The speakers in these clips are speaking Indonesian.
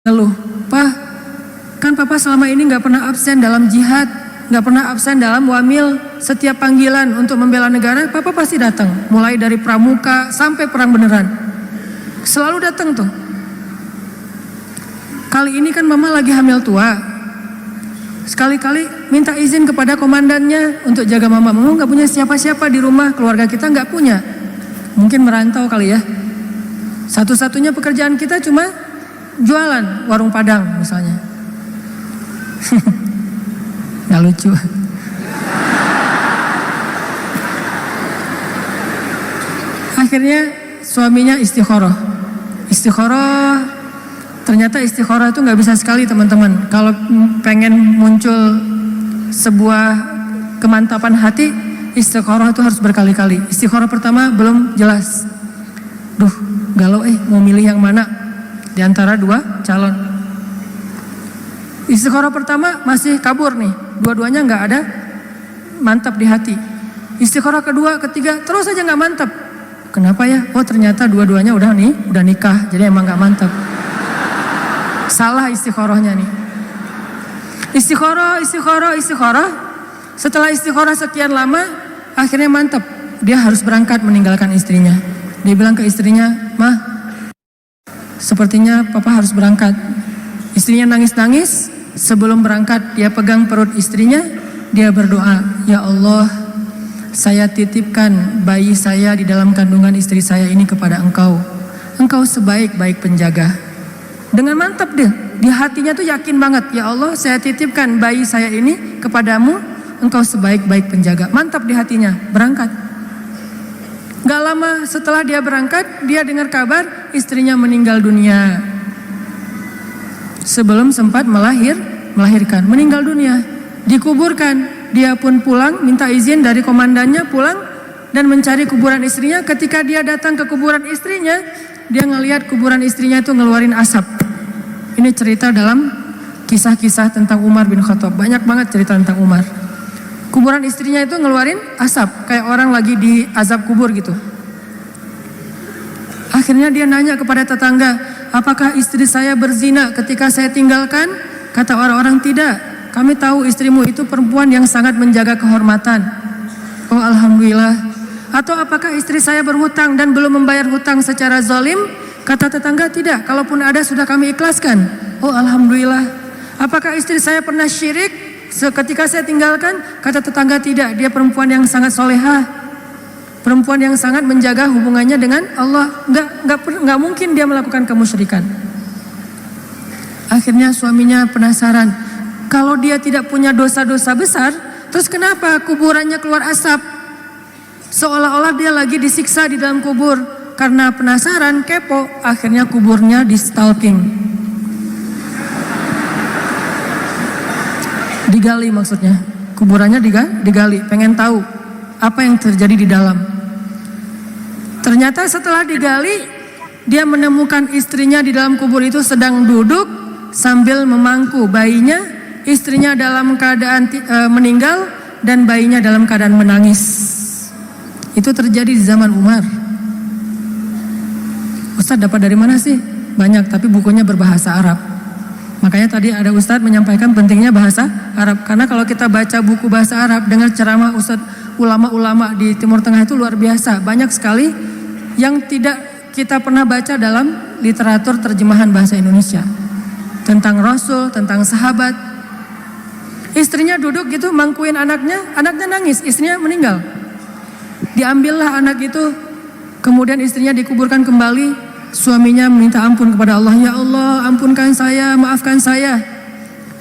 ngeluh, "Pak, kan Papa selama ini nggak pernah absen dalam jihad, nggak pernah absen dalam wamil. Setiap panggilan untuk membela negara, Papa pasti datang. Mulai dari pramuka sampai perang beneran, selalu datang tuh. Kali ini kan Mama lagi hamil tua. Sekali-kali minta izin kepada komandannya untuk jaga Mama. Mama nggak punya siapa-siapa di rumah, keluarga kita nggak punya. Mungkin merantau kali ya. Satu-satunya pekerjaan kita cuma jualan warung Padang misalnya." Nggak lucu. Akhirnya suaminya istikharah. Ternyata istikharah itu nggak bisa sekali teman-teman. Kalau pengen muncul sebuah kemantapan hati, istikharah itu harus berkali-kali. Istikharah pertama belum jelas. Duh, galau mau milih yang mana di antara dua calon. Istikharah pertama masih kabur nih, dua-duanya nggak ada mantap di hati. Istikharah kedua, ketiga terus aja nggak mantap. Kenapa ya? Oh ternyata dua-duanya udah nikah, jadi emang nggak mantap. Salah istikharahnya nih. Istikharah. Setelah istikharah sekian lama, akhirnya mantap. Dia harus berangkat meninggalkan istrinya. Dia bilang ke istrinya, "Mah, sepertinya Papa harus berangkat." Istrinya nangis-nangis. Sebelum berangkat, dia pegang perut istrinya. Dia berdoa, "Ya Allah, saya titipkan bayi saya di dalam kandungan istri saya ini kepada Engkau. Engkau sebaik-baik penjaga." Dengan mantap dia, di hatinya tuh yakin banget, "Ya Allah, saya titipkan bayi saya ini kepadamu, Engkau sebaik-baik penjaga." Mantap di hatinya, berangkat. Gak lama setelah dia berangkat, dia dengar kabar istrinya meninggal dunia. Sebelum sempat melahirkan, meninggal dunia, dikuburkan. Dia pun pulang, minta izin dari komandannya pulang dan mencari kuburan istrinya. Ketika dia datang ke kuburan istrinya, dia ngelihat kuburan istrinya itu ngeluarin asap. Ini cerita dalam kisah-kisah tentang Umar bin Khattab. Banyak banget cerita tentang Umar. Kuburan istrinya itu ngeluarin asap, kayak orang lagi di azab kubur gitu. Akhirnya dia nanya kepada tetangga, "Apakah istri saya berzina ketika saya tinggalkan?" Kata orang-orang, "Tidak, kami tahu istrimu itu perempuan yang sangat menjaga kehormatan." "Oh alhamdulillah." "Atau apakah istri saya berhutang dan belum membayar hutang secara zalim?" Kata tetangga, "Tidak, kalaupun ada sudah kami ikhlaskan." "Oh alhamdulillah." "Apakah istri saya pernah syirik ketika saya tinggalkan?" Kata tetangga, "Tidak, dia perempuan yang sangat solehah, perempuan yang sangat menjaga hubungannya dengan Allah. Nggak mungkin dia melakukan kemusyrikan." Akhirnya suaminya penasaran, kalau dia tidak punya dosa-dosa besar, terus kenapa kuburannya keluar asap? Seolah-olah dia lagi disiksa di dalam kubur. Karena penasaran, kepo, akhirnya kuburnya di stalking. Digali maksudnya, kuburannya digali, pengen tahu apa yang terjadi di dalam. Ternyata setelah digali, dia menemukan istrinya di dalam kubur itu sedang duduk sambil memangku bayinya. Istrinya dalam keadaan meninggal dan bayinya dalam keadaan menangis. Itu terjadi di zaman Umar. Ustadz dapat dari mana sih? Banyak, tapi bukunya berbahasa Arab. Makanya tadi ada Ustadz menyampaikan pentingnya bahasa Arab. Karena kalau kita baca buku bahasa Arab, dengar ceramah Ustadz ulama-ulama di Timur Tengah itu luar biasa. Banyak sekali yang tidak kita pernah baca dalam literatur terjemahan bahasa Indonesia. Tentang Rasul, tentang sahabat. Istrinya duduk gitu mangkuin anaknya nangis, istrinya meninggal. Diambillah anak itu, kemudian istrinya dikuburkan kembali. Suaminya minta ampun kepada Allah, "Ya Allah, ampunkan saya, maafkan saya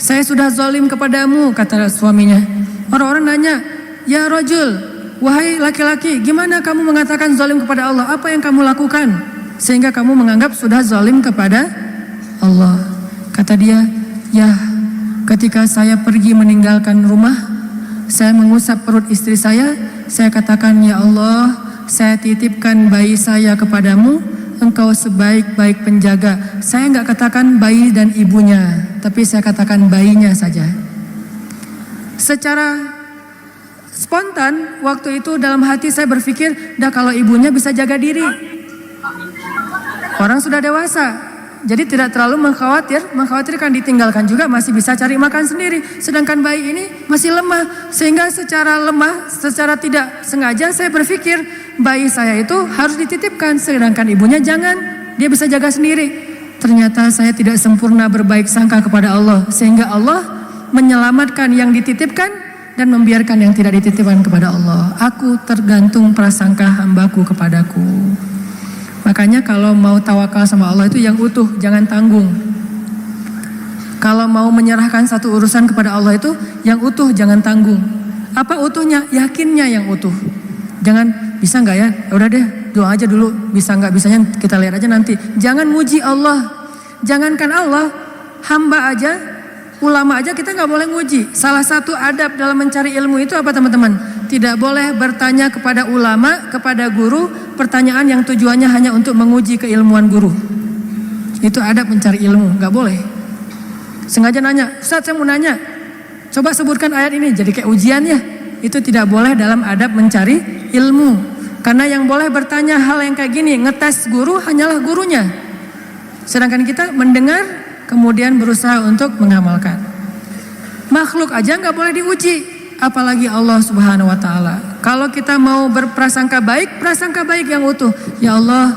sudah zalim kepadamu," kata suaminya. Orang-orang nanya, "Ya rajul, wahai laki-laki, gimana kamu mengatakan zalim kepada Allah? Apa yang kamu lakukan sehingga kamu menganggap sudah zalim kepada Allah?" Kata dia, "Ya, ketika saya pergi meninggalkan rumah, saya mengusap perut istri saya katakan, 'Ya Allah, saya titipkan bayi saya kepadamu, Engkau sebaik-baik penjaga.'" Saya nggak katakan bayi dan ibunya, tapi saya katakan bayinya saja. Secara spontan waktu itu dalam hati saya berpikir, dah kalau ibunya bisa jaga diri. Orang sudah dewasa, Jadi tidak terlalu mengkhawatirkan, ditinggalkan juga masih bisa cari makan sendiri. Sedangkan bayi ini masih lemah, sehingga secara tidak sengaja saya berpikir bayi saya itu harus dititipkan, sedangkan ibunya jangan, dia bisa jaga sendiri. Ternyata saya tidak sempurna berbaik sangka kepada Allah, sehingga Allah menyelamatkan yang dititipkan dan membiarkan yang tidak dititipkan kepada Allah. Aku tergantung prasangka hambaku kepadaku. Makanya kalau mau tawakal sama Allah itu yang utuh, jangan tanggung. Kalau mau menyerahkan satu urusan kepada Allah itu yang utuh, jangan tanggung. Apa utuhnya? Yakinnya yang utuh. Jangan, bisa nggak ya? Udah deh, doa aja dulu. Bisa nggak bisanya kita lihat aja nanti. Jangan muji Allah. Jangankan Allah, hamba aja, ulama aja kita nggak boleh muji. Salah satu adab dalam mencari ilmu itu apa teman-teman? Tidak boleh bertanya kepada ulama, kepada guru, pertanyaan yang tujuannya hanya untuk menguji keilmuan guru. Itu adab mencari ilmu, nggak boleh. Sengaja nanya, Ustaz saya mau nanya, coba sebutkan ayat ini, jadi kayak ujian ya. Itu tidak boleh dalam adab mencari ilmu. Karena yang boleh bertanya hal yang kayak gini, ngetes guru hanyalah gurunya. Sedangkan kita mendengar, kemudian berusaha untuk mengamalkan. Makhluk aja nggak boleh diuji, apalagi Allah Subhanahu wa taala. Kalau kita mau berprasangka baik, prasangka baik yang utuh. Ya Allah,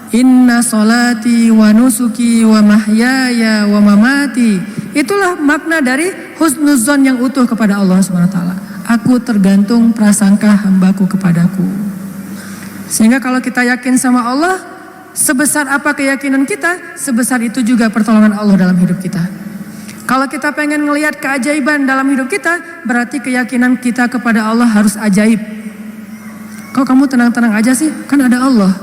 inna sholati wa nusuki wa mahyaya wa mamati. Itulah makna dari husnuzon yang utuh kepada Allah Subhanahu wa taala. Aku tergantung prasangka hambaku kepadaku. Sehingga kalau kita yakin sama Allah, sebesar apa keyakinan kita, sebesar itu juga pertolongan Allah dalam hidup kita. Kalau kita pengen ngelihat keajaiban dalam hidup kita, berarti keyakinan kita kepada Allah harus ajaib. Kok kamu tenang-tenang aja sih? Kan ada Allah.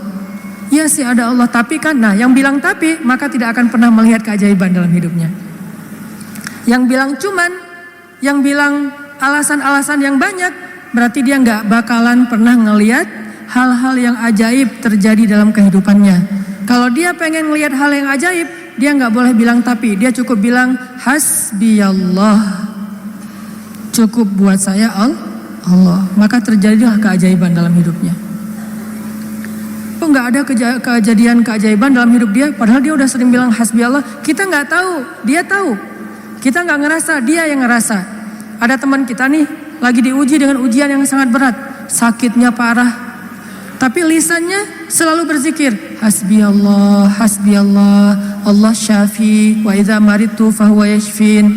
Iya sih ada Allah, tapi kan, nah yang bilang tapi, maka tidak akan pernah melihat keajaiban dalam hidupnya. Yang bilang cuman, yang bilang alasan-alasan yang banyak, berarti dia nggak bakalan pernah ngelihat hal-hal yang ajaib terjadi dalam kehidupannya. Kalau dia pengen ngelihat hal yang ajaib, dia nggak boleh bilang tapi, dia cukup bilang hasbiyallah. Cukup buat saya Allah. Maka terjadilah keajaiban dalam hidupnya. Kok nggak ada kejadian keajaiban dalam hidup dia? Padahal dia udah sering bilang hasbiyallah. Kita nggak tahu, dia tahu. Kita nggak ngerasa, dia yang ngerasa. Ada teman kita nih lagi diuji dengan ujian yang sangat berat, sakitnya parah, tapi lisannya selalu berzikir hasbiyallah, hasbiyallah, Allah syafi, wa idza maridtu fahuwa yashfin.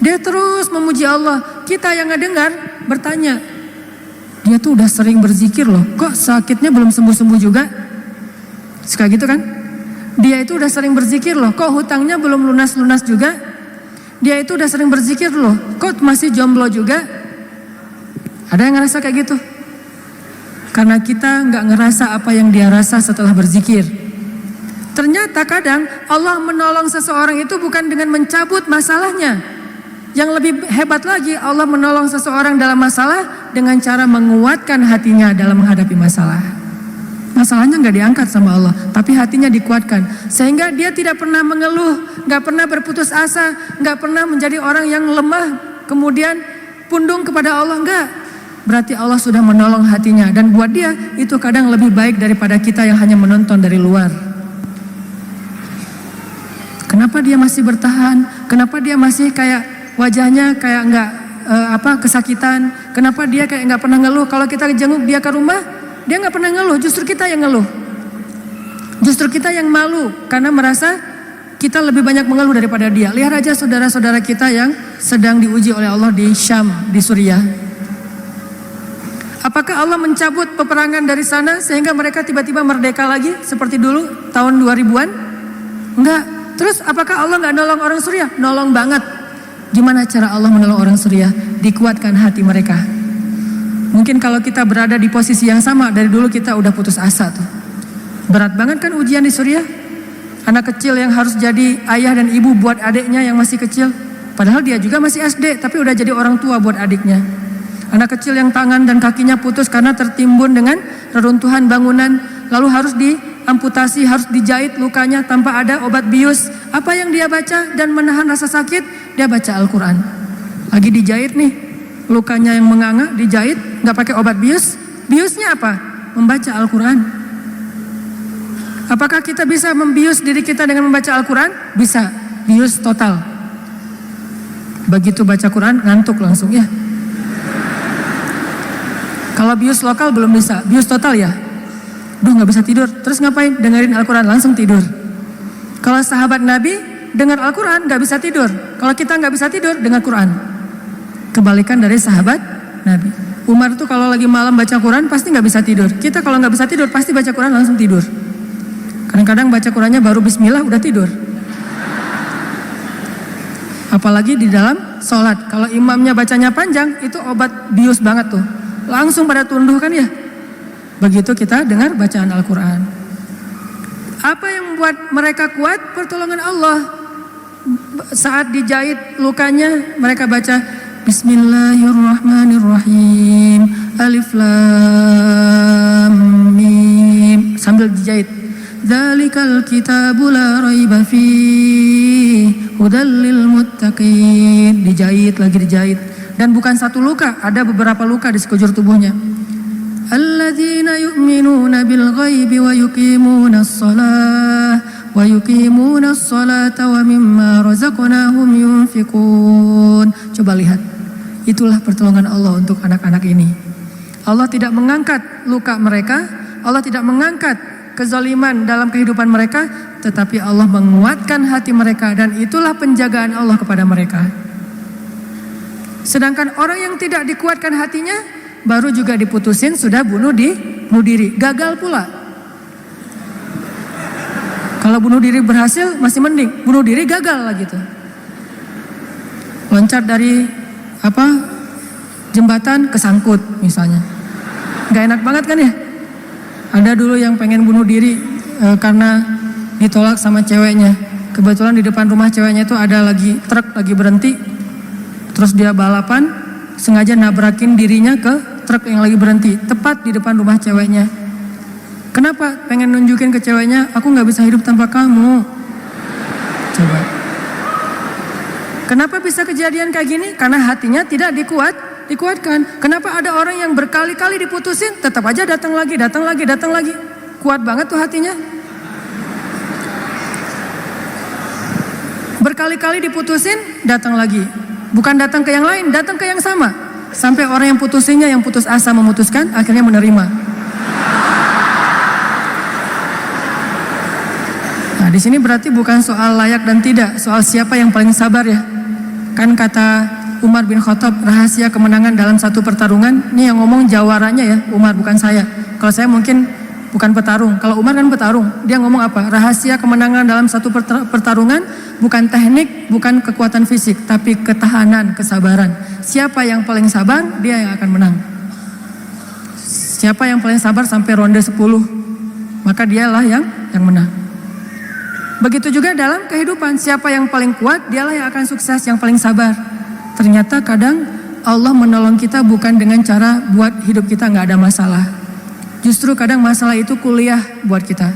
Dia terus memuji Allah. Kita yang ngedengar bertanya, dia tuh udah sering berzikir loh, kok sakitnya belum sembuh-sembuh juga? Suka gitu kan? Dia itu udah sering berzikir loh, kok hutangnya belum lunas-lunas juga? Dia itu udah sering berzikir loh, kok masih jomblo juga? Ada yang ngerasa kayak gitu? Karena kita nggak ngerasa apa yang dia rasa setelah berzikir. Ternyata kadang Allah menolong seseorang itu bukan dengan mencabut masalahnya. Yang lebih hebat lagi, Allah menolong seseorang dalam masalah dengan cara menguatkan hatinya dalam menghadapi masalah. Masalahnya nggak diangkat sama Allah, tapi hatinya dikuatkan. Sehingga dia tidak pernah mengeluh, nggak pernah berputus asa, nggak pernah menjadi orang yang lemah, kemudian pundung kepada Allah, enggak. Berarti Allah sudah menolong hatinya, dan buat dia itu kadang lebih baik daripada kita yang hanya menonton dari luar. Kenapa dia masih bertahan? Kenapa dia masih kayak wajahnya kayak enggak kesakitan? Kenapa dia kayak enggak pernah ngeluh? Kalau kita jenguk dia ke rumah, dia enggak pernah ngeluh. Justru kita yang ngeluh. Justru kita yang malu karena merasa kita lebih banyak mengeluh daripada dia. Lihat aja saudara-saudara kita yang sedang diuji oleh Allah di Syam, di Suriah. Apakah Allah mencabut peperangan dari sana sehingga mereka tiba-tiba merdeka lagi seperti dulu tahun 2000-an? Enggak. Terus apakah Allah nggak nolong orang Suriah? Nolong banget. Gimana cara Allah menolong orang Suriah? Dikuatkan hati mereka. Mungkin kalau kita berada di posisi yang sama, dari dulu kita udah putus asa tuh. Berat banget kan ujian di Suriah? Anak kecil yang harus jadi ayah dan ibu buat adiknya yang masih kecil. Padahal dia juga masih SD, tapi udah jadi orang tua buat adiknya. Anak kecil yang tangan dan kakinya putus karena tertimbun dengan reruntuhan bangunan, lalu harus diamputasi, harus dijahit lukanya tanpa ada obat bius. Apa yang dia baca dan menahan rasa sakit? Dia baca Al-Quran. Lagi dijahit nih, lukanya yang menganga, dijahit, gak pakai obat bius. Biusnya apa? Membaca Al-Quran. Apakah kita bisa membius diri kita dengan membaca Al-Quran? Bisa, bius total. Begitu baca Quran ngantuk langsung ya. Kalau bius lokal belum bisa, bius total ya. Duh nggak bisa tidur, terus ngapain? Dengerin Al-Quran langsung tidur. Kalau sahabat Nabi dengar Al-Quran nggak bisa tidur. Kalau kita nggak bisa tidur dengar Quran. Kebalikan dari sahabat Nabi. Umar tuh kalau lagi malam baca Quran pasti nggak bisa tidur. Kita kalau nggak bisa tidur pasti baca Quran langsung tidur. Kadang-kadang baca Qurannya baru Bismillah udah tidur. Apalagi di dalam sholat. Kalau imamnya bacanya panjang itu obat bius banget tuh. Langsung pada tunduh kan ya. Begitu kita dengar bacaan Al-Quran. Apa yang membuat mereka kuat? Pertolongan Allah. Saat dijahit lukanya mereka baca Bismillahirrahmanirrahim. Alif Lam Mim. Sambil dijahit. Dzalikal kitabu la raiba fihi hudal lil muttaqin. Dijahit lagi dijahit. Dan bukan satu luka, ada beberapa luka di sekujur tubuhnya. Alladzina yu'minuna bil ghaibi wa yuqimunas shalah wa yuqimunas salata wa mimma razaqnahum yunfiqun. Coba lihat. Itulah pertolongan Allah untuk anak-anak ini. Allah tidak mengangkat luka mereka, Allah tidak mengangkat kezaliman dalam kehidupan mereka, tetapi Allah menguatkan hati mereka dan itulah penjagaan Allah kepada mereka. Sedangkan orang yang tidak dikuatkan hatinya baru juga diputusin sudah bunuh diri, gagal pula. Kalau bunuh diri berhasil masih mending, bunuh diri gagal lah gitu. Loncat dari jembatan kesangkut misalnya, nggak enak banget kan ya. Ada dulu yang pengen bunuh diri karena ditolak sama ceweknya. Kebetulan di depan rumah ceweknya itu ada truk lagi berhenti. Terus dia balapan, sengaja nabrakin dirinya ke truk yang lagi berhenti, tepat di depan rumah ceweknya. Kenapa? Pengen nunjukin ke ceweknya, aku gak bisa hidup tanpa kamu. Coba. Kenapa bisa kejadian kayak gini? Karena hatinya tidak dikuatkan. Kenapa ada orang yang berkali-kali diputusin, tetap aja datang lagi. Kuat banget tuh hatinya. Berkali-kali diputusin, datang lagi. Bukan datang ke yang lain, datang ke yang sama. Sampai orang yang putusinnya, yang putus asa memutuskan, akhirnya menerima. Nah, di sini berarti bukan soal layak dan tidak, soal siapa yang paling sabar ya. Kan kata Umar bin Khattab, rahasia kemenangan dalam satu pertarungan, ini yang ngomong jawaranya ya, Umar bukan saya. Kalau saya mungkin bukan petarung, kalau Umar kan petarung. Dia ngomong apa? Rahasia kemenangan dalam satu pertarungan bukan teknik, bukan kekuatan fisik, tapi ketahanan, kesabaran. Siapa yang paling sabar, dia yang akan menang. Siapa yang paling sabar sampai ronde 10, maka dialah yang menang. Begitu juga dalam kehidupan, siapa yang paling kuat, dialah yang akan sukses, yang paling sabar. Ternyata kadang Allah menolong kita bukan dengan cara buat hidup kita gak ada masalah. Justru kadang masalah itu kuliah buat kita.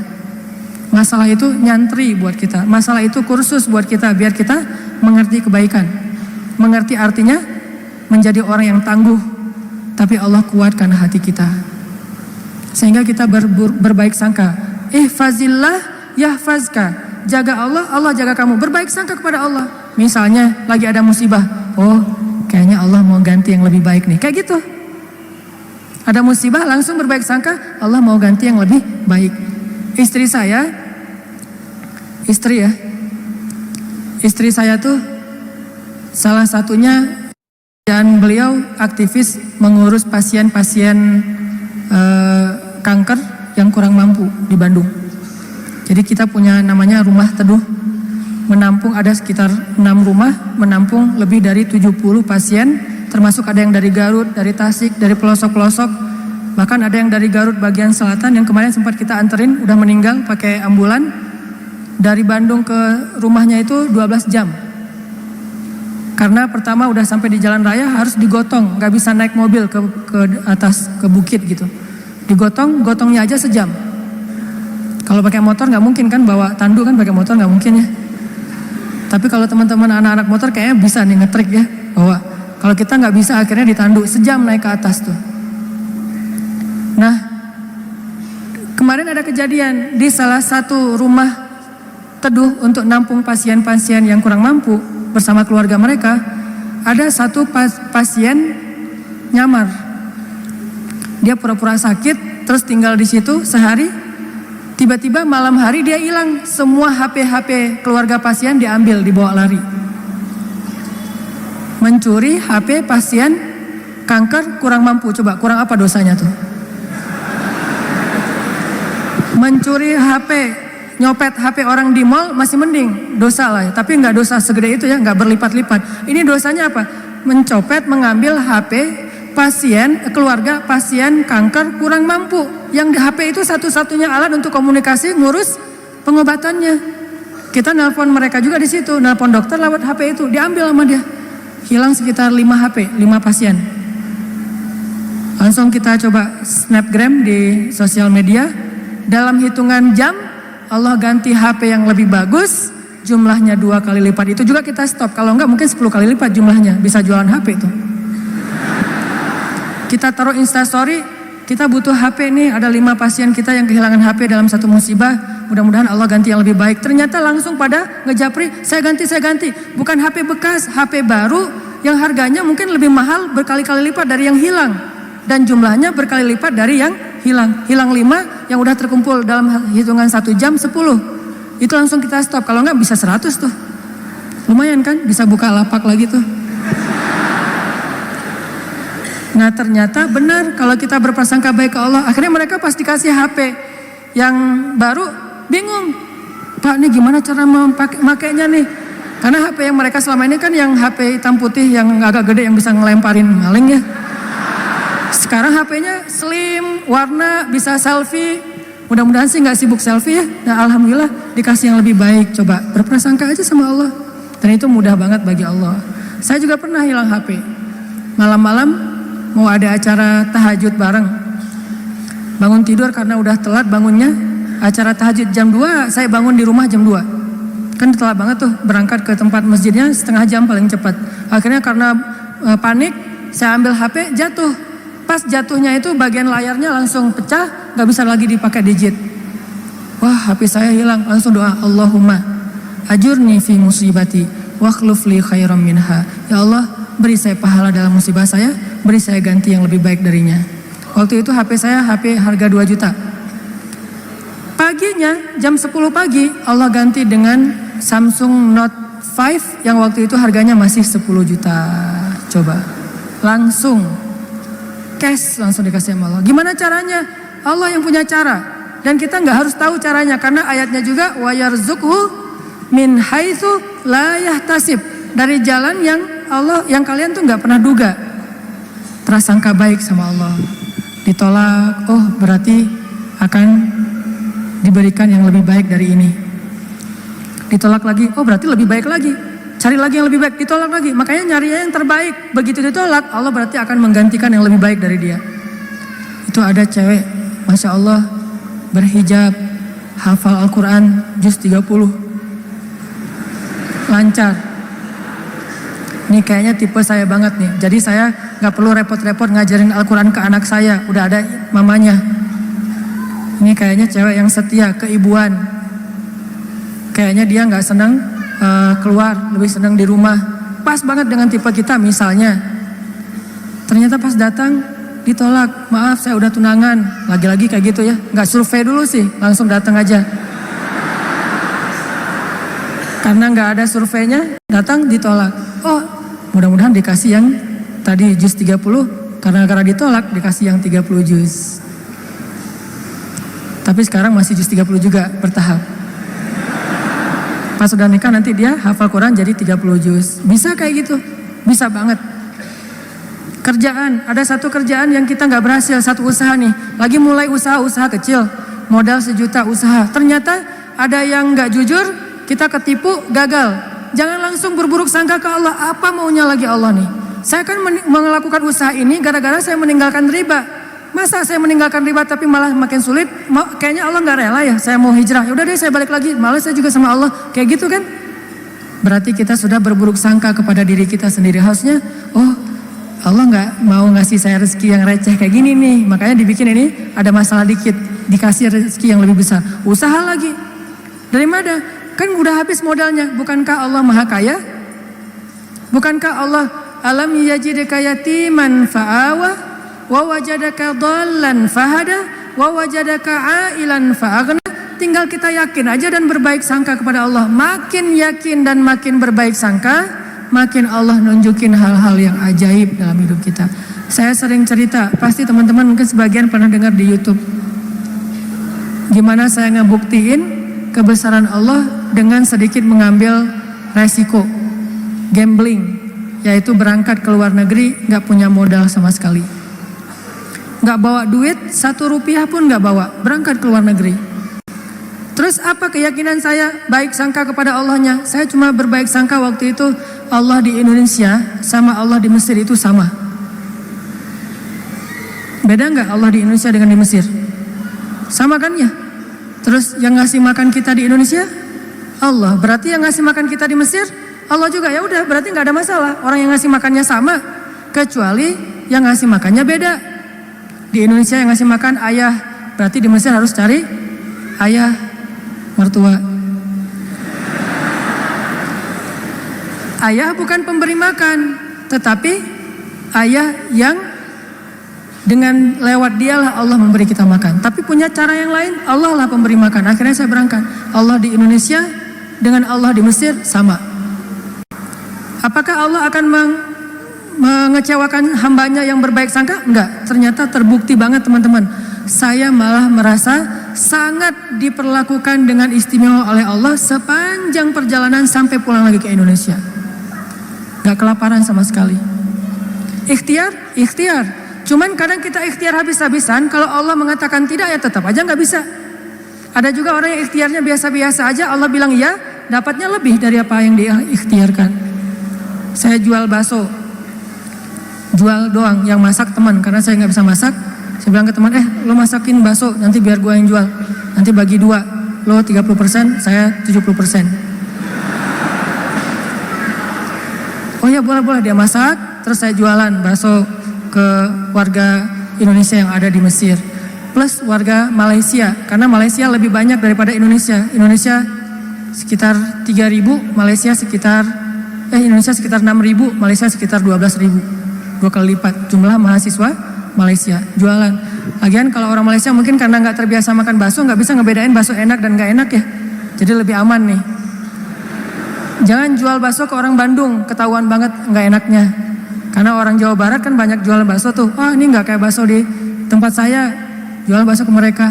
Masalah itu nyantri buat kita. Masalah itu kursus buat kita, biar kita mengerti kebaikan. Mengerti artinya menjadi orang yang tangguh. Tapi Allah kuatkan hati kita. Sehingga kita berbaik sangka. Ihfazillah yahfazka. Jaga Allah, Allah jaga kamu. Berbaik sangka kepada Allah. Misalnya lagi ada musibah. Oh, kayaknya Allah mau ganti yang lebih baik nih. Kayak gitu. Ada musibah langsung berbaik sangka, Allah mau ganti yang lebih baik. Istri saya tuh salah satunya, dan beliau aktivis mengurus pasien-pasien kanker yang kurang mampu di Bandung. Jadi kita punya namanya Rumah Teduh, menampung ada sekitar 6 rumah, menampung lebih dari 70 pasien, termasuk ada yang dari Garut, dari Tasik, dari pelosok-pelosok, bahkan ada yang dari Garut bagian selatan yang kemarin sempat kita anterin, udah meninggal pakai ambulan. Dari Bandung ke rumahnya itu 12 jam. Karena pertama udah sampai di jalan raya harus digotong, gak bisa naik mobil ke atas, ke bukit gitu. Gotongnya aja sejam. Kalau pakai motor gak mungkin kan, bawa tandu kan, pakai motor gak mungkin ya. Tapi kalau teman-teman anak-anak motor kayaknya bisa nih ngetrik ya, bahwa kalau kita nggak bisa akhirnya ditandu sejam naik ke atas tuh. Nah, Kemarin ada kejadian di salah satu rumah teduh untuk nampung pasien-pasien yang kurang mampu bersama keluarga mereka. Ada satu pasien nyamar. Dia pura-pura sakit, terus tinggal di situ sehari. Tiba-tiba malam hari dia hilang. Semua HP keluarga pasien diambil, dibawa lari. Mencuri HP pasien kanker kurang mampu. Coba kurang apa dosanya tuh? Mencuri HP, nyopet HP orang di mall masih mending, dosa lah ya. Tapi nggak dosa segede itu ya, nggak berlipat-lipat. Ini dosanya apa? Mencopet, mengambil HP keluarga pasien kanker kurang mampu. Yang di HP itu satu-satunya alat untuk komunikasi, ngurus pengobatannya. Kita nelpon mereka juga di situ, nelpon dokter lewat HP itu, diambil sama dia. Hilang sekitar 5 HP, 5 pasien. Langsung kita coba snapgram di sosial media. Dalam hitungan jam Allah ganti HP yang lebih bagus, jumlahnya 2 kali lipat. Itu juga kita stop, kalau enggak mungkin 10 kali lipat jumlahnya. Bisa jualan HP itu. Kita taruh instastory, kita butuh HP nih, ada 5 pasien kita yang kehilangan HP dalam satu musibah. Mudah-mudahan Allah ganti yang lebih baik. Ternyata langsung pada ngejapri, saya ganti. Bukan HP bekas, HP baru yang harganya mungkin lebih mahal berkali-kali lipat dari yang hilang. Dan jumlahnya berkali lipat dari yang hilang. Hilang 5, yang udah terkumpul dalam hitungan 1 jam 10. Itu langsung kita stop, kalau enggak bisa 100 tuh. Lumayan kan, bisa buka lapak lagi tuh. Nah ternyata benar kalau kita berprasangka baik ke Allah. Akhirnya mereka pasti kasih HP yang baru, bingung. Pak ini gimana cara memakainya nih? Karena HP yang mereka selama ini kan yang HP hitam putih yang agak gede yang bisa ngelemparin maling ya. Sekarang HP-nya slim, warna, bisa selfie. Mudah-mudahan sih nggak sibuk selfie ya. Nah alhamdulillah dikasih yang lebih baik. Coba berprasangka aja sama Allah. Dan itu mudah banget bagi Allah. Saya juga pernah hilang HP. Malam-malam mau ada acara tahajud bareng. Bangun tidur karena udah telat bangunnya. Acara tahajud jam 2, saya bangun di rumah jam 2. Kan telat banget tuh, berangkat ke tempat masjidnya setengah jam paling cepat. Akhirnya karena panik, saya ambil HP, jatuh. Pas jatuhnya itu bagian layarnya langsung pecah, gak bisa lagi dipakai digit. Wah HP saya hilang, langsung doa, Allahumma ajurni fi musibati wa akhluf li khairam minha. Ya Allah, beri saya pahala dalam musibah saya, beri saya ganti yang lebih baik darinya. Waktu itu HP saya HP harga 2 juta. Paginya jam 10 pagi Allah ganti dengan Samsung Note 5 yang waktu itu harganya masih 10 juta. Coba langsung cash langsung dikasih sama Allah. Gimana caranya? Allah yang punya cara. Dan kita nggak harus tahu caranya karena ayatnya juga wa yarzuqhu min haitsu la yahtasib. Dari jalan yang Allah yang kalian tuh nggak pernah duga. Prasangka baik sama Allah. Ditolak, oh berarti akan diberikan yang lebih baik dari ini. Ditolak lagi, oh berarti lebih baik lagi. Cari lagi yang lebih baik, ditolak lagi. Makanya nyarinya yang terbaik. Begitu ditolak, Allah berarti akan menggantikan yang lebih baik dari dia. Itu ada cewek, Masya Allah, berhijab, hafal Al-Quran, juz 30. Lancar. Ini kayaknya tipe saya banget nih. Jadi saya gak perlu repot-repot ngajarin Al-Quran ke anak saya. Udah ada mamanya. Ini kayaknya cewek yang setia, keibuan. Kayaknya dia gak senang keluar, lebih senang di rumah. Pas banget dengan tipe kita misalnya. Ternyata pas datang ditolak, maaf saya udah tunangan. Lagi-lagi kayak gitu ya, gak survei dulu sih, langsung datang aja. Karena gak ada surveinya, datang ditolak. Oh mudah-mudahan dikasih yang tadi juz 30, karena ditolak dikasih yang 30 juz. Tapi sekarang masih juz 30 juga bertahap. Pas sudah nikah nanti dia hafal Quran jadi 30 juz. Bisa kayak gitu, bisa banget. Kerjaan, ada satu kerjaan yang kita gak berhasil, satu usaha nih. Lagi mulai usaha kecil, modal 1 juta usaha. Ternyata ada yang gak jujur, kita ketipu, gagal. Jangan langsung berburuk sangka ke Allah, apa maunya lagi Allah nih. Saya kan melakukan usaha ini gara-gara saya meninggalkan riba. Masa saya meninggalkan riba tapi malah makin sulit? Kayaknya Allah gak rela ya, saya mau hijrah. Yaudah deh saya balik lagi, malah saya juga sama Allah. Kayak gitu kan? Berarti kita sudah berburuk sangka kepada diri kita sendiri. Harusnya, oh Allah gak mau ngasih saya rezeki yang receh kayak gini nih. Makanya dibikin ini ada masalah dikit. dikasih rezeki yang lebih besar. Usaha lagi. Dari mana? Kan udah habis modalnya. Bukankah Allah Maha Kaya? Bukankah Allah alam yajidka yatiman fa'awa wa wajadaka dhallan fahada wa wajadaka ailan fa'aghna. Tinggal kita yakin aja dan berbaik sangka kepada Allah. Makin yakin dan makin berbaik sangka, makin Allah nunjukin hal-hal yang ajaib dalam hidup kita. Saya sering cerita, pasti teman-teman mungkin sebagian pernah dengar di YouTube, gimana saya ngebuktiin kebesaran Allah dengan sedikit mengambil resiko gambling, yaitu berangkat ke luar negeri gak punya modal sama sekali, gak bawa duit 1 rupiah pun gak bawa, berangkat ke luar negeri. Terus apa keyakinan saya? Baik sangka kepada Allahnya. Saya cuma berbaik sangka waktu itu Allah di Indonesia sama Allah di Mesir itu sama. Beda nggak Allah di Indonesia dengan di Mesir? Sama kan ya? Terus yang ngasih makan kita di Indonesia Allah, berarti yang ngasih makan kita di Mesir Allah juga. Ya udah, berarti nggak ada masalah. Orang yang ngasih makannya sama, kecuali yang ngasih makannya beda. Di Indonesia yang ngasih makan ayah, berarti di Mesir harus cari ayah mertua. Ayah bukan pemberi makan, tetapi ayah yang dengan lewat dialah Allah memberi kita makan. Tapi punya cara yang lain, Allah lah pemberi makan. Akhirnya saya berangkat. Allah di Indonesia dengan Allah di Mesir sama. Apakah Allah akan mengecewakan hambanya yang berbaik sangka? Enggak. Ternyata terbukti banget teman-teman. Saya malah merasa sangat diperlakukan dengan istimewa oleh Allah sepanjang perjalanan sampai pulang lagi ke Indonesia. Gak kelaparan sama sekali. Ikhtiar. Cuman kadang kita ikhtiar habis-habisan. Kalau Allah mengatakan tidak, ya tetap aja gak bisa. Ada juga orang yang ikhtiarnya biasa-biasa aja, Allah bilang ya, dapatnya lebih dari apa yang dia ikhtiarkan. Saya jual bakso, jual doang, yang masak teman, karena saya gak bisa masak. Saya bilang ke teman, lo masakin bakso, nanti biar gue yang jual. Nanti bagi 2, lo 30%, saya 70%. Oh ya boleh, dia masak, terus saya jualan bakso ke warga Indonesia yang ada di Mesir. Plus warga Malaysia, karena Malaysia lebih banyak daripada Indonesia. Indonesia sekitar 3.000, Malaysia sekitar Indonesia sekitar 6.000, Malaysia sekitar 12.000. 2 kali lipat jumlah mahasiswa Malaysia jualan. Lagian kalau orang Malaysia mungkin karena nggak terbiasa makan bakso, nggak bisa ngebedain bakso enak dan nggak enak ya. Jadi lebih aman nih. Jangan jual bakso ke orang Bandung, ketahuan banget nggak enaknya. Karena orang Jawa Barat kan banyak jual bakso tuh. Ini nggak kayak bakso di tempat saya, jual bakso ke mereka.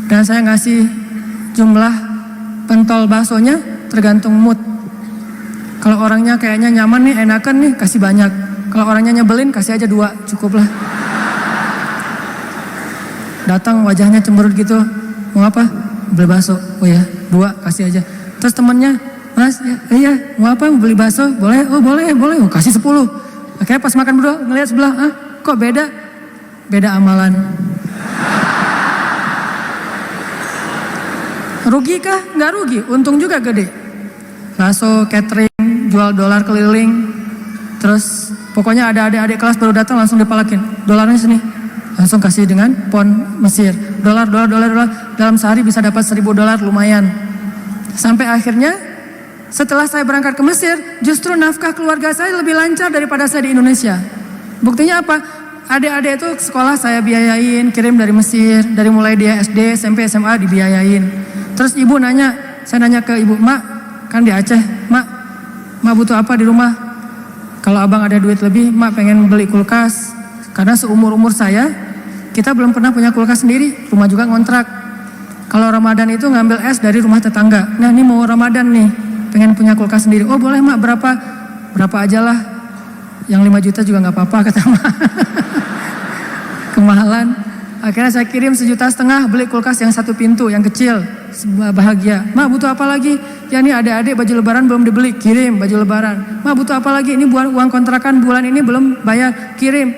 Dan saya ngasih jumlah pentol baksonya tergantung mood. Kalau orangnya kayaknya nyaman nih, enakan nih, kasih banyak. Kalau orangnya nyebelin, kasih aja 2, cukup lah. Datang wajahnya cemberut gitu, mau apa? Beli bakso. Oh ya, 2 kasih aja. Terus temennya, Mas, iya, mau apa? Beli bakso? Boleh? Oh boleh. Oh, kasih 10. Akhirnya pas makan berdua, ngeliat sebelah, kok beda? Beda amalan. Rugi kah? Nggak rugi, untung juga gede. Bakso, catering, jual dolar keliling. Terus pokoknya ada adik-adik kelas baru datang langsung dipalakin. Dolarnya sini. Langsung kasih dengan pon Mesir. Dolar. Dalam sehari bisa dapat $1.000 lumayan. Sampai akhirnya setelah saya berangkat ke Mesir, justru nafkah keluarga saya lebih lancar daripada saya di Indonesia. Buktinya apa? Adik-adik itu sekolah saya biayain, kirim dari Mesir. Dari mulai dia SD, SMP, SMA dibiayain. Terus ibu nanya, saya nanya ke ibu, Mak, kan di Aceh, Mak butuh apa di rumah? Kalau abang ada duit lebih, Mak pengen beli kulkas. Karena seumur-umur saya, kita belum pernah punya kulkas sendiri. Rumah juga ngontrak. Kalau Ramadan itu ngambil es dari rumah tetangga. Nah ini mau Ramadan nih, pengen punya kulkas sendiri. Oh boleh Mak, berapa aja lah. Yang 5 juta juga gak apa-apa kata Mak. Kemahalan. Akhirnya saya kirim 1,5 juta beli kulkas yang 1 pintu, yang kecil. Bahagia. Mak butuh apa lagi? Ya ini adik-adik baju lebaran belum dibeli, kirim baju lebaran. Mak butuh apa lagi? Ini uang kontrakan bulan ini belum bayar, kirim.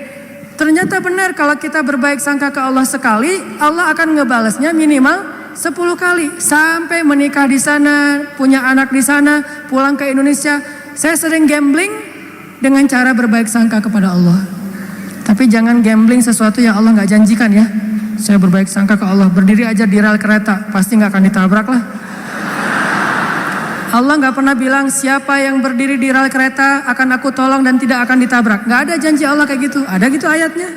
Ternyata benar kalau kita berbaik sangka ke Allah sekali, Allah akan ngebalasnya minimal 10 kali. Sampai menikah di sana, punya anak di sana, pulang ke Indonesia. Saya sering gambling dengan cara berbaik sangka kepada Allah. Tapi jangan gambling sesuatu yang Allah gak janjikan ya. Saya berbaik sangka ke Allah, berdiri aja di rel kereta, pasti nggak akan ditabrak lah. Allah nggak pernah bilang siapa yang berdiri di rel kereta akan aku tolong dan tidak akan ditabrak. Nggak ada janji Allah kayak gitu. Ada gitu ayatnya?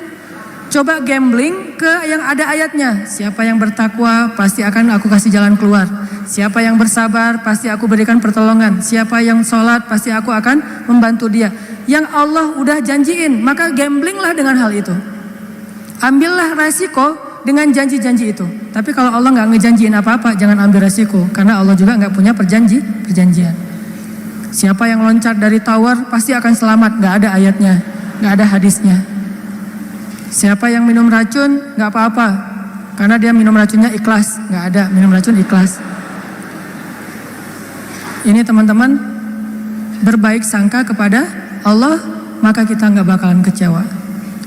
Coba gambling ke yang ada ayatnya. Siapa yang bertakwa pasti akan aku kasih jalan keluar. Siapa yang bersabar pasti aku berikan pertolongan. Siapa yang sholat pasti aku akan membantu dia. Yang Allah udah janjiin, maka gamblinglah dengan hal itu. Ambillah resiko dengan janji-janji itu. Tapi kalau Allah nggak ngejanjiin apa-apa, jangan ambil resiko. Karena Allah juga nggak punya perjanjian. Siapa yang loncat dari tower pasti akan selamat. Nggak ada ayatnya, nggak ada hadisnya. Siapa yang minum racun nggak apa-apa, karena dia minum racunnya ikhlas. Nggak ada minum racun ikhlas. Ini teman-teman, berbaik sangka kepada Allah, maka kita nggak bakalan kecewa.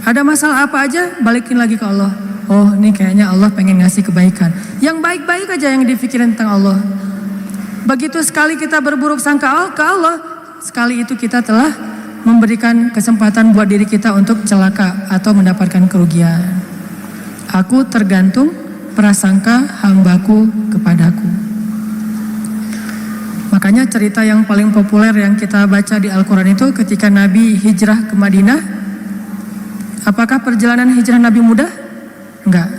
Ada masalah apa aja, balikin lagi ke Allah. Oh, ini kayaknya Allah pengen ngasih kebaikan. Yang baik-baik aja yang dipikirin tentang Allah. Begitu sekali kita berburuk sangka ke Allah, sekali itu kita telah memberikan kesempatan buat diri kita untuk celaka atau mendapatkan kerugian. Aku tergantung prasangka hambaku kepadaku. Makanya cerita yang paling populer yang kita baca di Al-Quran itu ketika Nabi hijrah ke Madinah. Apakah perjalanan hijrah Nabi mudah? Enggak.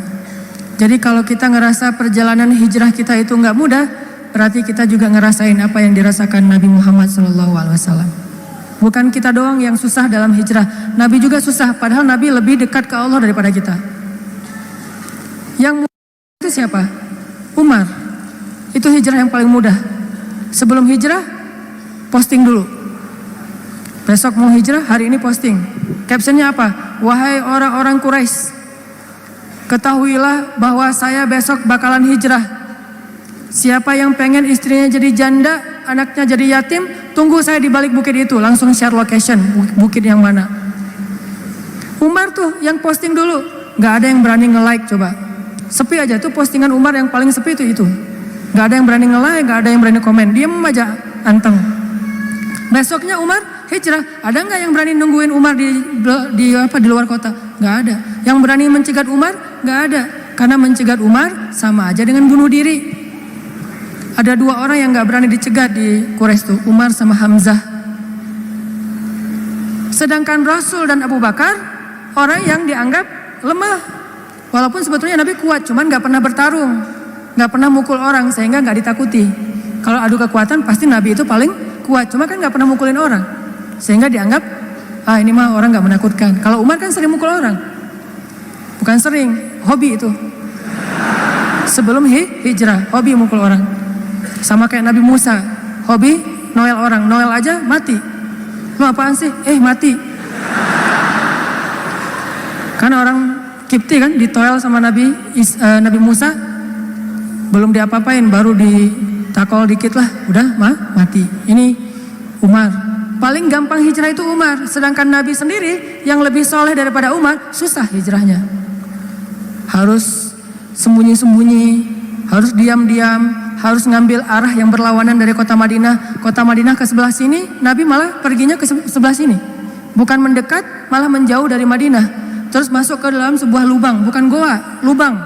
Jadi kalau kita ngerasa perjalanan hijrah kita itu enggak mudah, berarti kita juga ngerasain apa yang dirasakan Nabi Muhammad SAW. Bukan kita doang yang susah dalam hijrah, Nabi juga susah, padahal Nabi lebih dekat ke Allah daripada kita. Yang mudah itu siapa? Umar. Itu hijrah yang paling mudah. Sebelum hijrah, posting dulu. Besok mau hijrah, hari ini posting. Captionnya apa? Wahai orang-orang Quraisy, ketahuilah bahwa saya besok bakalan hijrah. Siapa yang pengen istrinya jadi janda, anaknya jadi yatim, tunggu saya di balik bukit itu. Langsung share location, bukit yang mana. Umar tuh yang posting dulu. Gak ada yang berani nge-like coba. Sepi aja tuh postingan Umar yang paling sepi itu. Gak ada yang berani nge-like, gak ada yang berani komen. Diem aja, anteng. Besoknya Umar hijrah. Ada gak yang berani nungguin Umar di luar kota? Gak ada. Yang berani mencegat Umar? Gak ada. Karena mencegat Umar sama aja dengan bunuh diri. Ada dua orang yang gak berani dicegat di Quraisy tuh, Umar sama Hamzah. Sedangkan Rasul dan Abu Bakar orang yang dianggap lemah. Walaupun sebetulnya Nabi kuat, cuman gak pernah bertarung, gak pernah mukul orang sehingga gak ditakuti. Kalau adu kekuatan pasti Nabi itu paling kuat, cuma kan gak pernah mukulin orang, sehingga dianggap ini mah orang gak menakutkan. Kalau Umar kan sering mukul orang, bukan sering, hobi itu. Sebelum hijrah, hobi mukul orang. Sama kayak Nabi Musa, hobi Noel orang, Noel aja mati. Lu apaan sih? Mati. Karena orang Kipti kan ditoel sama Nabi Musa, belum diapa-apain, baru ditakol dikit lah, udah mati. Ini Umar. Paling gampang hijrah itu Umar, sedangkan Nabi sendiri yang lebih soleh daripada Umar, susah hijrahnya. Harus sembunyi-sembunyi, harus diam-diam, harus ngambil arah yang berlawanan dari kota Madinah. Kota Madinah ke sebelah sini, Nabi malah perginya ke sebelah sini. Bukan mendekat, malah menjauh dari Madinah. Terus masuk ke dalam sebuah lubang, bukan goa, lubang.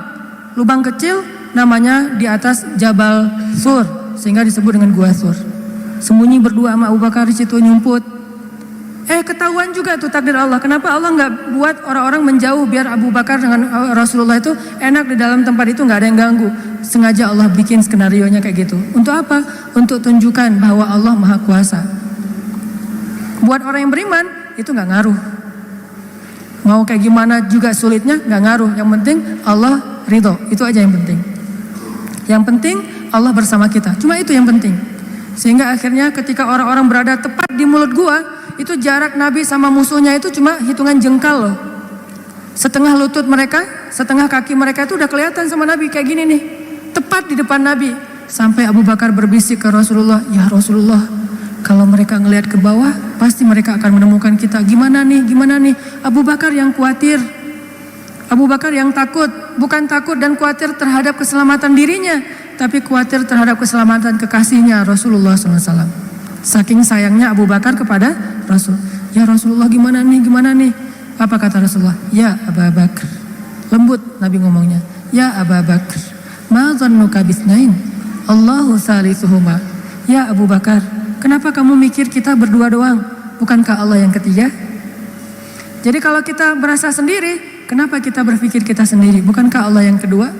Lubang kecil namanya di atas Jabal Sur, sehingga disebut dengan Gua Sur. Sembunyi berdua sama Abu Bakar di situ nyumput. Ketahuan juga tuh takdir Allah. Kenapa Allah nggak buat orang-orang menjauh biar Abu Bakar dengan Rasulullah itu enak di dalam tempat itu, nggak ada yang ganggu. Sengaja Allah bikin skenarionya kayak gitu. Untuk apa? Untuk tunjukkan bahwa Allah Maha Kuasa. Buat orang yang beriman itu nggak ngaruh. Mau kayak gimana juga sulitnya nggak ngaruh. Yang penting Allah ridho. Itu aja yang penting. Yang penting Allah bersama kita. Cuma itu yang penting. Sehingga akhirnya ketika orang-orang berada tepat di mulut gua, itu jarak Nabi sama musuhnya itu cuma hitungan jengkal loh. Setengah lutut mereka, setengah kaki mereka itu udah kelihatan sama Nabi kayak gini nih. Tepat di depan Nabi. Sampai Abu Bakar berbisik ke Rasulullah, "Ya Rasulullah, kalau mereka ngelihat ke bawah, pasti mereka akan menemukan kita. Gimana nih, gimana nih?" Abu Bakar yang khawatir. Abu Bakar yang takut. Bukan takut dan khawatir terhadap keselamatan dirinya, tapi khawatir terhadap keselamatan kekasihnya Rasulullah SAW. Saking sayangnya Abu Bakar kepada Rasul. "Ya Rasulullah, gimana nih, gimana nih?" Apa kata Rasulullah? "Ya Abu Bakar, Lembut Nabi ngomongnya. Ya Abu Bakar, ma dhannuka bisnain? Allahu salisuhuma. Ya Abu Bakar, kenapa kamu mikir kita berdua doang? Bukankah Allah yang ketiga? Jadi kalau kita merasa sendiri, kenapa kita berpikir kita sendiri? Bukankah Allah yang kedua?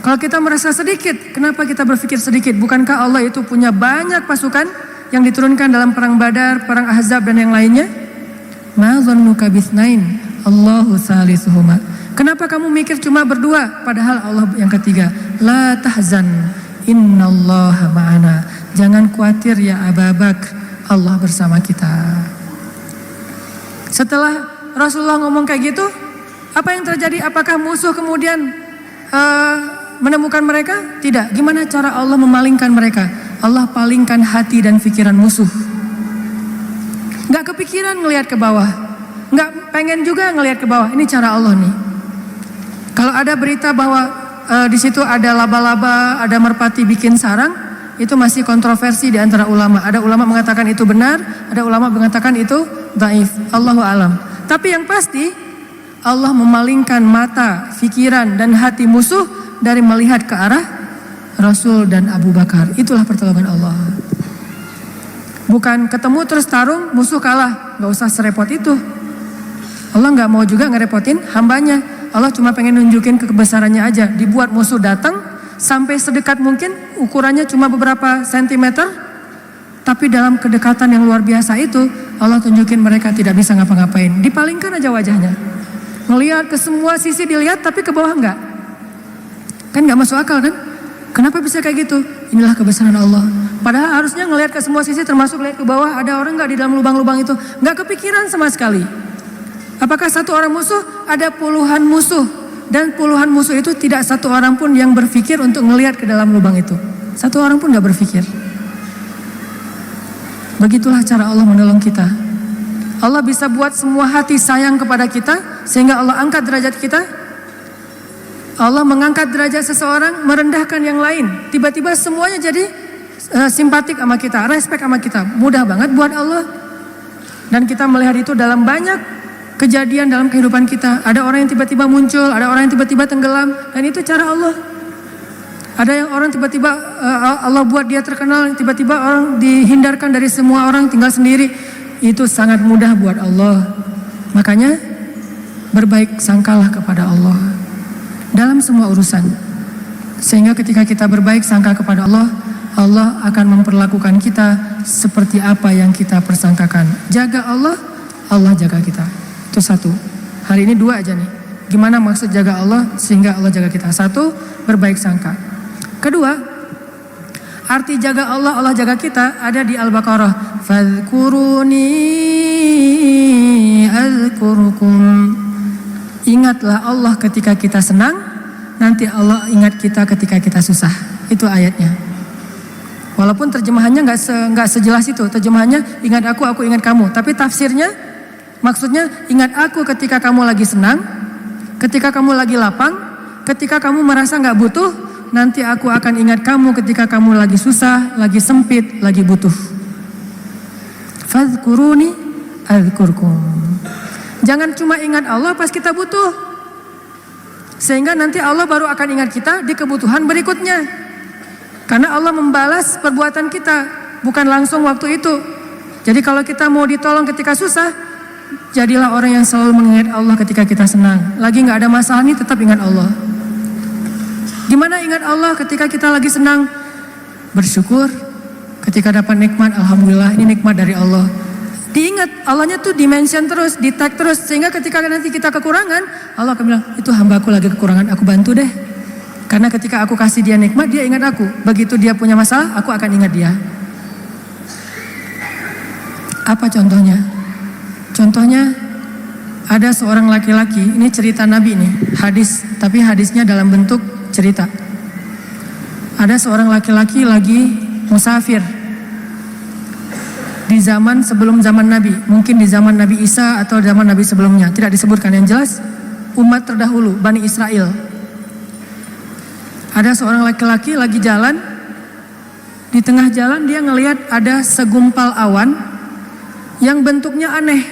Kalau kita merasa sedikit, kenapa kita berpikir sedikit? Bukankah Allah itu punya banyak pasukan yang diturunkan dalam perang Badar, perang Ahzab dan yang lainnya? Ma dhannuka bisnain? Allahu salisuhuma. Kenapa kamu mikir cuma berdua padahal Allah yang ketiga? La tahzan, innallaha ma'ana. Jangan khawatir ya Abu Bakar, Allah bersama kita. Setelah Rasulullah ngomong kayak gitu, apa yang terjadi? Apakah musuh kemudian menemukan mereka? Tidak. Gimana cara Allah memalingkan mereka? Allah palingkan hati dan pikiran musuh. Gak kepikiran ngelihat ke bawah, gak pengen juga ngelihat ke bawah. Ini cara Allah nih. Kalau ada berita bahwa di situ ada laba-laba, ada merpati bikin sarang, itu masih kontroversi di antara ulama. Ada ulama mengatakan itu benar, ada ulama mengatakan itu dhaif. Allahu alam. Tapi yang pasti Allah memalingkan mata, pikiran dan hati musuh dari melihat ke arah Rasul dan Abu Bakar. Itulah pertolongan Allah. Bukan ketemu terus tarung, musuh kalah. Gak usah serepot itu. Allah gak mau juga ngerepotin hambanya. Allah cuma pengen nunjukin kebesarannya aja. Dibuat musuh datang sampai sedekat mungkin, ukurannya cuma beberapa sentimeter, tapi dalam kedekatan yang luar biasa itu Allah tunjukin mereka tidak bisa ngapa-ngapain. Dipalingkan aja wajahnya, ngelihat ke semua sisi dilihat, tapi ke bawah enggak. Kan gak masuk akal kan? Kenapa bisa kayak gitu? Inilah kebesaran Allah. Padahal harusnya ngelihat ke semua sisi, termasuk lihat ke bawah, ada orang gak di dalam lubang-lubang itu. Gak kepikiran sama sekali. Apakah satu orang musuh? Ada puluhan musuh. Dan puluhan musuh itu tidak satu orang pun yang berpikir untuk ngelihat ke dalam lubang itu. Satu orang pun gak berpikir. Begitulah cara Allah menolong kita. Allah bisa buat semua hati sayang kepada kita, sehingga Allah angkat derajat kita. Allah mengangkat derajat seseorang, merendahkan yang lain. Tiba-tiba semuanya jadi simpatik sama kita, respect sama kita. Mudah banget buat Allah. Dan kita melihat itu dalam banyak kejadian dalam kehidupan kita. Ada orang yang tiba-tiba muncul, ada orang yang tiba-tiba tenggelam, dan itu cara Allah. Ada yang orang tiba-tiba Allah buat dia terkenal, tiba-tiba orang dihindarkan dari semua orang, tinggal sendiri. Itu sangat mudah buat Allah. Makanya berbaik sangkalah kepada Allah dalam semua urusan. Sehingga ketika kita berbaik sangka kepada Allah, Allah akan memperlakukan kita seperti apa yang kita persangkakan. Jaga Allah, Allah jaga kita. Itu satu. Hari ini dua aja nih. Gimana maksud jaga Allah sehingga Allah jaga kita? Satu, berbaik sangka. Kedua, arti jaga Allah, Allah jaga kita ada di Al-Baqarah. Fadhkuruni azkurukum. Ingatlah Allah ketika kita senang, nanti Allah ingat kita ketika kita susah. Itu ayatnya. Walaupun terjemahannya nggak sejelas itu. Terjemahannya ingat aku ingat kamu. Tapi tafsirnya maksudnya ingat aku ketika kamu lagi senang, ketika kamu lagi lapang, ketika kamu merasa gak butuh, nanti aku akan ingat kamu ketika kamu lagi susah, lagi sempit, lagi butuh. Fadhkuruni adzkurkum. Jangan cuma ingat Allah pas kita butuh, sehingga nanti Allah baru akan ingat kita di kebutuhan berikutnya. Karena Allah membalas perbuatan kita, bukan langsung waktu itu. Jadi kalau kita mau ditolong ketika susah, jadilah orang yang selalu mengingat Allah ketika kita senang. Lagi gak ada masalah nih, tetap ingat Allah. Gimana ingat Allah ketika kita lagi senang? Bersyukur. Ketika dapat nikmat, alhamdulillah ini nikmat dari Allah. Diingat, Allahnya tuh dimention terus, di tag terus. Sehingga ketika nanti kita kekurangan, Allah akan bilang, itu hambaku lagi kekurangan, aku bantu deh. Karena ketika aku kasih dia nikmat, dia ingat aku. Begitu dia punya masalah, aku akan ingat dia. Apa contohnya? Contohnya ada seorang laki-laki, ini cerita Nabi nih, hadis, tapi hadisnya dalam bentuk cerita. Ada seorang laki-laki lagi musafir di zaman sebelum zaman Nabi, mungkin di zaman Nabi Isa atau zaman Nabi sebelumnya, tidak disebutkan. Yang jelas umat terdahulu, Bani Israel. Ada seorang laki-laki lagi jalan, di tengah jalan dia ngelihat ada segumpal awan yang bentuknya aneh.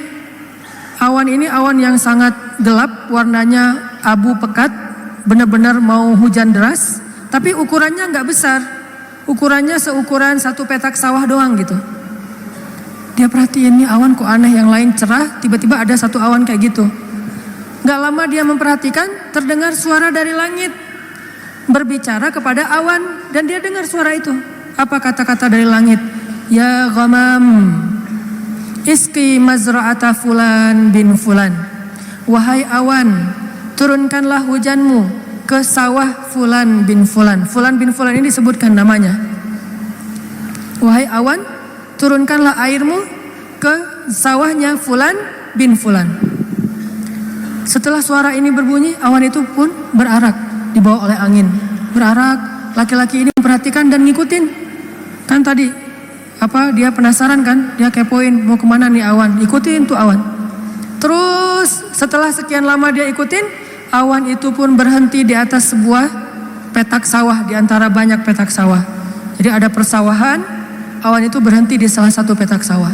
Awan ini awan yang sangat gelap, warnanya abu pekat, benar-benar mau hujan deras, tapi ukurannya nggak besar, ukurannya seukuran satu petak sawah doang gitu. Dia perhatiin nih awan kok aneh, yang lain cerah, tiba-tiba ada satu awan kayak gitu. Gak lama dia memperhatikan, terdengar suara dari langit berbicara kepada awan, dan dia dengar suara itu. Apa kata-kata dari langit? Ya ghamam, iski mazra'ata fulan bin fulan. Wahai awan, turunkanlah hujanmu ke sawah fulan bin fulan. Fulan bin fulan ini disebutkan namanya. Wahai awan, turunkanlah airmu ke sawahnya fulan bin fulan. Setelah suara ini berbunyi, awan itu pun berarak, dibawa oleh angin. Berarak, laki-laki ini memperhatikan dan ngikutin. Kan tadi dia penasaran kan, dia kepoin mau kemana nih awan, ikutin tuh awan. Terus setelah sekian lama dia ikutin, awan itu pun berhenti di atas sebuah petak sawah, di antara banyak petak sawah. Jadi ada persawahan, awan itu berhenti di salah satu petak sawah.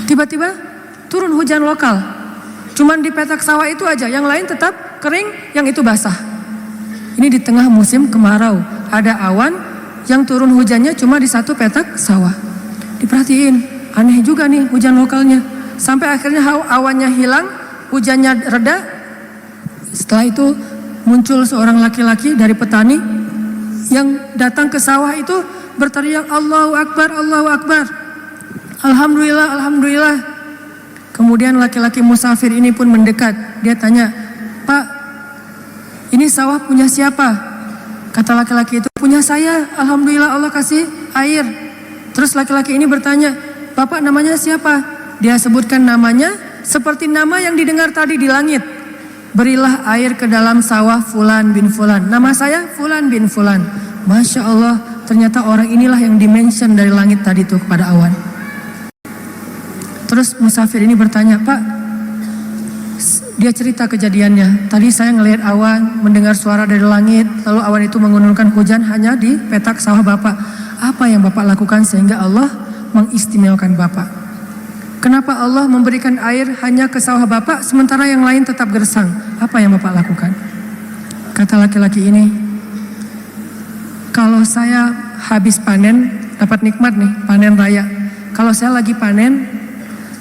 Tiba-tiba turun hujan lokal, cuman di petak sawah itu aja, yang lain tetap kering, yang itu basah. Ini di tengah musim kemarau, ada awan yang turun hujannya cuma di satu petak sawah. Diperhatiin, aneh juga nih hujan lokalnya. Sampai akhirnya awannya hilang, hujannya reda. Setelah itu muncul seorang laki-laki dari petani yang datang ke sawah itu berteriak, Allahu Akbar, Allahu Akbar, Alhamdulillah, Alhamdulillah. Kemudian laki-laki musafir ini pun mendekat. Dia tanya, Pak, ini sawah punya siapa? Kata laki-laki itu, punya saya, Alhamdulillah Allah kasih air. Terus laki-laki ini bertanya, Bapak namanya siapa? Dia sebutkan namanya seperti nama yang didengar tadi di langit. Berilah air ke dalam sawah fulan bin fulan. Nama saya fulan bin fulan. Masya Allah, ternyata orang inilah yang dimention dari langit tadi tuh kepada awan. Terus musafir ini bertanya, Pak, dia cerita kejadiannya. Tadi saya ngelihat awan, mendengar suara dari langit, lalu awan itu menurunkan hujan hanya di petak sawah Bapak. Apa yang Bapak lakukan sehingga Allah mengistimewakan Bapak? Kenapa Allah memberikan air hanya ke sawah Bapak sementara yang lain tetap gersang? Apa yang Bapak lakukan? Kata laki-laki ini, kalau saya habis panen, dapat nikmat nih, panen raya. Kalau saya lagi panen,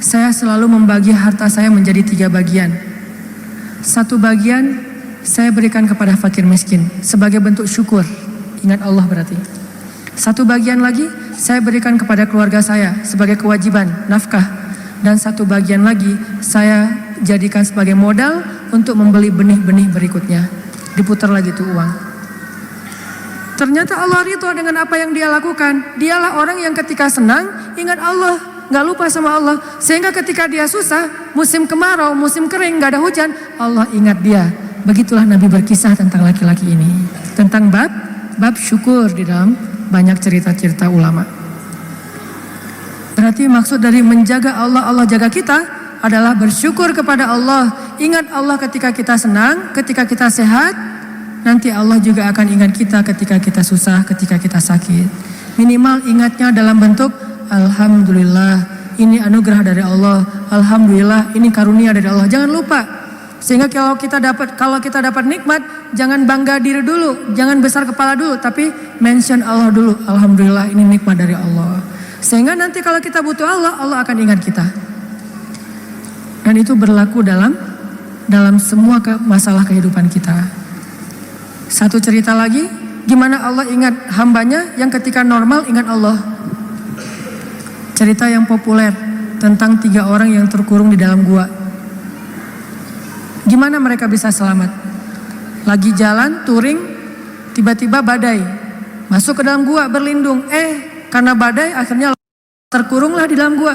saya selalu membagi harta saya menjadi 3 bagian. 1 bagian saya berikan kepada fakir miskin sebagai bentuk syukur, ingat Allah berarti. 1 bagian lagi saya berikan kepada keluarga saya sebagai kewajiban, nafkah. Dan 1 bagian lagi saya jadikan sebagai modal untuk membeli benih-benih berikutnya. Diputar lagi tuh uang. Ternyata Allah ridho dengan apa yang dia lakukan. Dialah orang yang ketika senang ingat Allah, gak lupa sama Allah. Sehingga ketika dia susah, musim kemarau, musim kering, gak ada hujan, Allah ingat dia. Begitulah Nabi berkisah tentang laki-laki ini. Tentang bab syukur di dalam banyak cerita-cerita ulama. Berarti maksud dari menjaga Allah, Allah jaga kita adalah bersyukur kepada Allah. Ingat Allah ketika kita senang, ketika kita sehat. Nanti Allah juga akan ingat kita ketika kita susah, ketika kita sakit. Minimal ingatnya dalam bentuk Alhamdulillah, ini anugerah dari Allah. Alhamdulillah, ini karunia dari Allah. Jangan lupa. Sehingga kalau kita dapat nikmat, jangan bangga diri dulu, jangan besar kepala dulu, tapi mention Allah dulu. Alhamdulillah, ini nikmat dari Allah. Sehingga nanti kalau kita butuh Allah, Allah akan ingat kita. Dan itu berlaku dalam semua masalah kehidupan kita. Satu cerita lagi, gimana Allah ingat hambanya yang ketika normal ingat Allah. Cerita yang populer tentang 3 orang yang terkurung di dalam gua. Gimana mereka bisa selamat? Lagi jalan touring, tiba-tiba badai, masuk ke dalam gua berlindung. Karena badai akhirnya terkurunglah di dalam gua.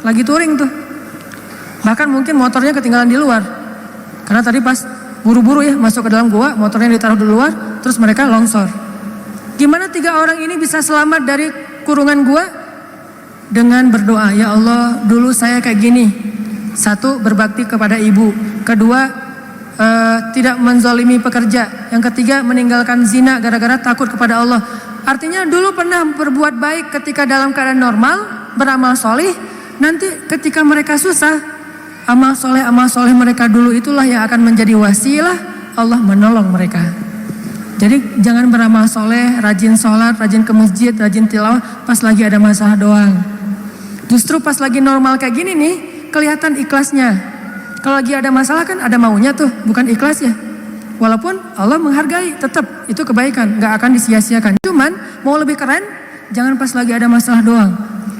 Lagi touring tuh. Bahkan mungkin motornya ketinggalan di luar. Karena tadi pas buru-buru ya masuk ke dalam gua, motornya ditaruh di luar, terus mereka longsor. Gimana 3 orang ini bisa selamat dari kurungan gua? Dengan berdoa, ya Allah dulu saya kayak gini. 1, berbakti kepada ibu. 2, tidak menzalimi pekerja. Yang 3, meninggalkan zina gara-gara takut kepada Allah. Artinya dulu pernah berbuat baik ketika dalam keadaan normal, beramal solih. Nanti ketika mereka susah, amal soleh mereka dulu itulah yang akan menjadi wasilah Allah menolong mereka. Jadi jangan beramal soleh, rajin sholat, rajin ke masjid, rajin tilawah pas lagi ada masalah doang. Justru pas lagi normal kayak gini nih, kelihatan ikhlasnya. Kalau lagi ada masalah kan ada maunya tuh, bukan ikhlas ya. Walaupun Allah menghargai, tetap itu kebaikan, gak akan disia-siakan. Cuman mau lebih keren, jangan pas lagi ada masalah doang.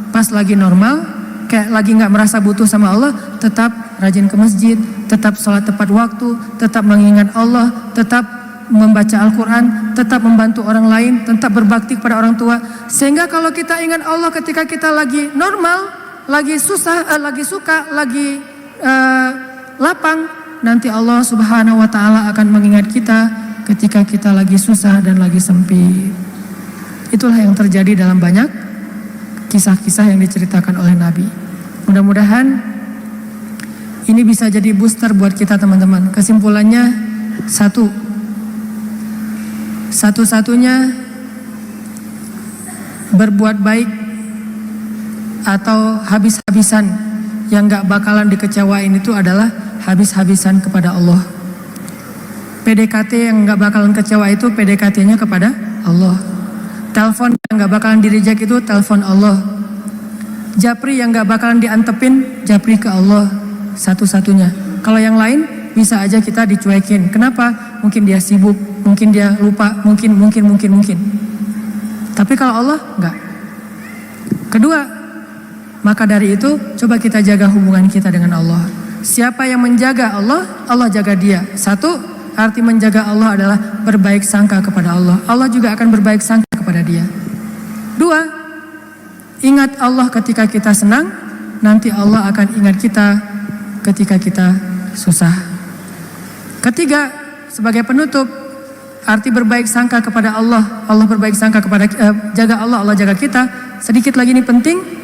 Pas lagi normal, kayak lagi gak merasa butuh sama Allah, tetap rajin ke masjid, tetap sholat tepat waktu, tetap mengingat Allah, tetap membaca Al-Quran, tetap membantu orang lain, tetap berbakti kepada orang tua. Sehingga kalau kita ingat Allah ketika kita lagi normal, lagi susah, lagi suka, lagi lapang, nanti Allah Subhanahu wa Ta'ala akan mengingat kita ketika kita lagi susah dan lagi sempit. Itulah yang terjadi dalam banyak kisah-kisah yang diceritakan oleh Nabi. Mudah-mudahan ini bisa jadi booster buat kita teman-teman. Kesimpulannya satu-satunya berbuat baik atau habis-habisan yang gak bakalan dikecewain itu adalah habis-habisan kepada Allah. PDKT yang gak bakalan kecewa itu PDKT-nya kepada Allah. Telepon yang gak bakalan di-reject itu telepon Allah. Japri yang gak bakalan diantepin, japri ke Allah. Satu-satunya. Kalau yang lain bisa aja kita dicuekin. Kenapa? Mungkin dia sibuk, mungkin dia lupa, mungkin. Tapi kalau Allah enggak. Kedua, maka dari itu coba kita jaga hubungan kita dengan Allah. Siapa yang menjaga Allah, Allah jaga dia. Satu, arti menjaga Allah adalah berbaik sangka kepada Allah. Allah juga akan berbaik sangka kepada dia. Dua, ingat Allah ketika kita senang, nanti Allah akan ingat kita ketika kita susah. Ketiga, sebagai penutup, arti berbaik sangka kepada Allah. Allah berbaik sangka kepada jaga Allah, Allah jaga kita. Sedikit lagi ini penting.